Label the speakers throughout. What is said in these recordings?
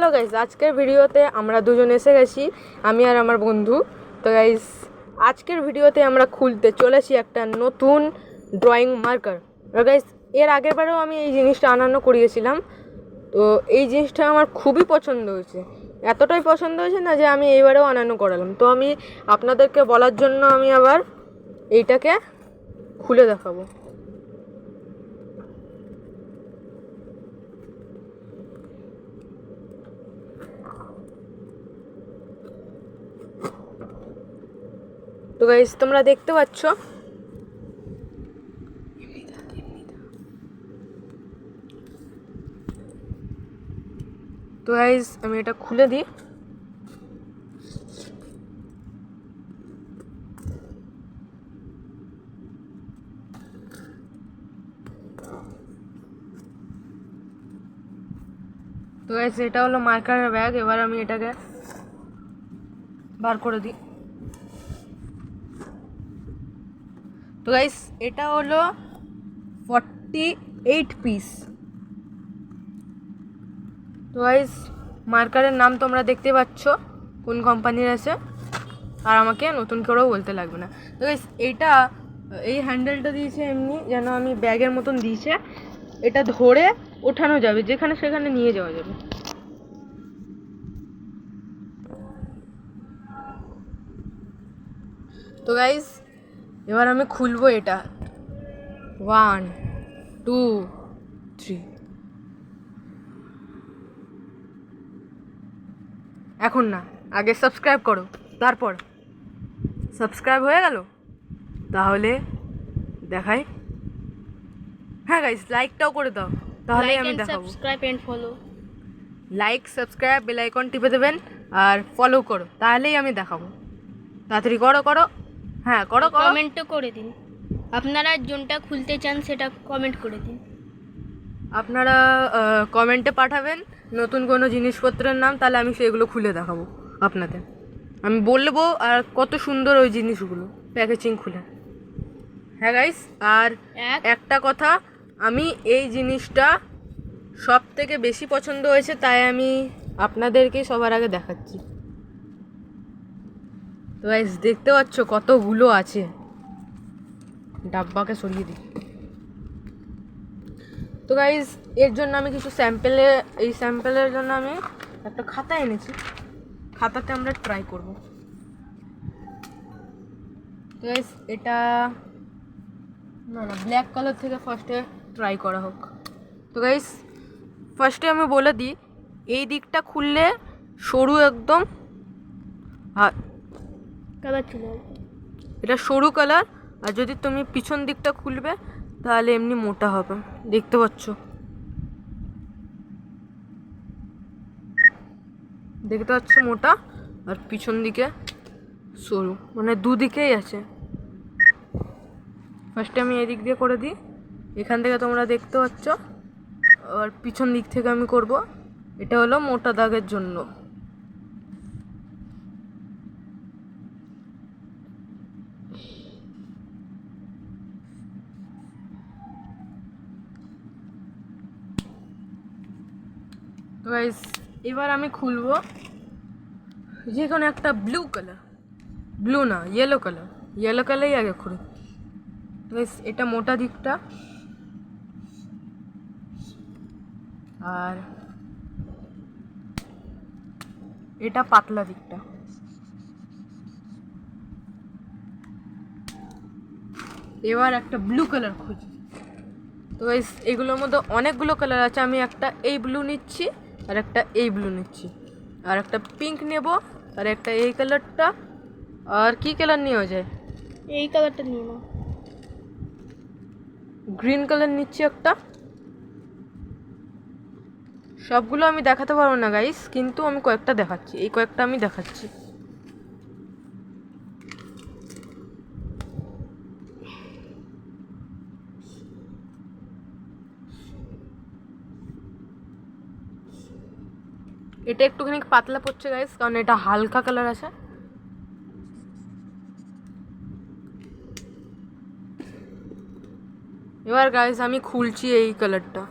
Speaker 1: Hello guys, আজকের ভিডিওতে আমরা দুজন এসে গেছি, আমি আর আমার বন্ধু। তো গাইস, আজকের ভিডিওতে আমরা খুলতে চলেছি একটা নতুন ড্রয়িং মার্কার। গাইস, এর আগের বারেও আমি এই জিনিসটা আনানো করিয়েছিলাম। তো এই জিনিসটা আমার খুবই পছন্দ হয়েছে, এতটাই পছন্দ হয়েছে না যে আমি এইবারেও আনানো করালাম। তো আমি আপনাদেরকে বলার জন্য আমি আবার এইটাকে খুলে দেখাবো। তো গাইস, তোমরা দেখতে পাচ্ছ তো গাইস, আমি এটা খুলে দিই। তো গাইস, এটা হলো মার্কারের ব্যাগ। এবার আমি এটাকে বার করে দিই। তো গাইস, এটা হলো 48 পিস। তো গাইস, মার্কারের নাম তোমরা দেখতে পাচ্ছ কোন কোম্পানির আছে, আর আমাকে নতুন করেও বলতে লাগবে না। তো গাইস, এই হ্যান্ডেলটা দিয়েছে এমনি যেন আমি ব্যাগের মতন দিয়েছে, এটা ধরে ওঠানো যাবে, যেখানে সেখানে নিয়ে যাওয়া যাবে। তো গাইস, এবার আমি খুলবো এটা। 1 2 3। এখন না, আগে সাবস্ক্রাইব করো, তারপর। সাবস্ক্রাইব হয়ে গেল? তাহলে দেখাই। হ্যাঁ গাইস, লাইকটাও করে দাও, তাহলেই আমি দেখাবো।
Speaker 2: Subscribe and follow.
Speaker 1: Like, subscribe, bell icon টিপে দেবেন আর ফলো করো, তাহলেই আমি দেখাবো। তাড়াতাড়ি করো করো। হ্যাঁ, করো করো।
Speaker 2: কমেন্টও করে দিন, আপনারা যোনটা খুলতে চান সেটা কমেন্ট করে দিন।
Speaker 1: আপনারা কমেন্টে পাঠাবেন নতুন কোনো জিনিসপত্রের নাম, তাহলে আমি সেগুলো খুলে দেখাবো আপনাদের। আমি বলবো আর কত সুন্দর ওই জিনিসগুলো প্যাকেজিং খুলে। হ্যাঁ গাইস, আর একটা কথা, আমি এই জিনিসটা সব থেকে বেশি পছন্দ হয়েছে, তাই আমি আপনাদেরকে সবার আগে দেখাচ্ছি। তো গাইস, দেখতে পাচ্ছ কতগুলো আছে। ডাব্বাকে সরিয়ে দিই। তো গাইস, এর জন্য আমি কিছু স্যাম্পেলের জন্য আমি একটা খাতা এনেছি। খাতাতে আমরা ট্রাই করব। তো গাইস, এটা না ব্ল্যাক কালার থেকে ফার্স্টে ট্রাই করা হোক। তো গাইস, ফার্স্টে আমি বলে দিই, এই দিকটা খুললে সরু একদম, আর
Speaker 2: কালার ছিল
Speaker 1: এটা সরু কালার। আর যদি তুমি পিছন দিকটা খুলবে তাহলে এমনি মোটা হবে, দেখতে পাচ্ছ। দেখতে পাচ্ছ মোটা, আর পিছন দিকে সরু, মানে দুদিকেই আছে। ফার্স্টে আমি এদিক দিয়ে করে দিই, এখান থেকে তোমরা দেখতে পাচ্ছ। আর পিছন দিক থেকে আমি করব। এটা হলো মোটা দাগের জন্য। তো গাইস, এবার আমি খুলবো যে কোনো একটা ব্লু কালার, ব্লু না ইয়েলো কালারই আগে খুলি। তো গাইস, এটা মোটা দিকটা, আর এটা পাতলা দিকটা। এবার একটা ব্লু কালার খুঁজি। তো গাইস, এগুলোর মধ্যে অনেকগুলো কালার আছে, আমি একটা এই ব্লু নিচ্ছি, আর একটা এই ব্লু নিচ্ছি, আর একটা পিঙ্ক নেব, আর একটা এই কালারটা। আর কি কালার নেওয়া যায়?
Speaker 2: এই কালারটা নিয়ে নাও।
Speaker 1: গ্রিন কালার নিচ্ছি একটা। সবগুলো আমি দেখাতে পারবো না গাইস, কিন্তু আমি কয়েকটা দেখাচ্ছি, এই কয়েকটা আমি দেখাচ্ছি। এটা একটুখানি পাতলা পড়ছে গাইস, কারণ এটা হালকা কালার আছে। এবার গাইস, আমি খুলছি এই কালারটা।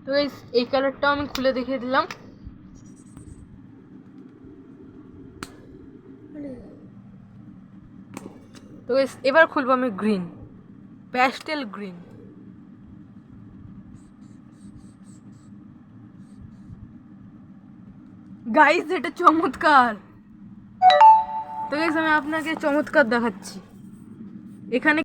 Speaker 1: তো গাইস এই কালারটাও আমি খুলে দেখিয়ে দিলাম। তো গাইস এবার খুলবো আমি গ্রিন, প্যাস্টেল গ্রিন। গাইস এটা চমৎকার। তো গাইস আমি আপনাকে চমৎকার দেখাচ্ছি। এখানে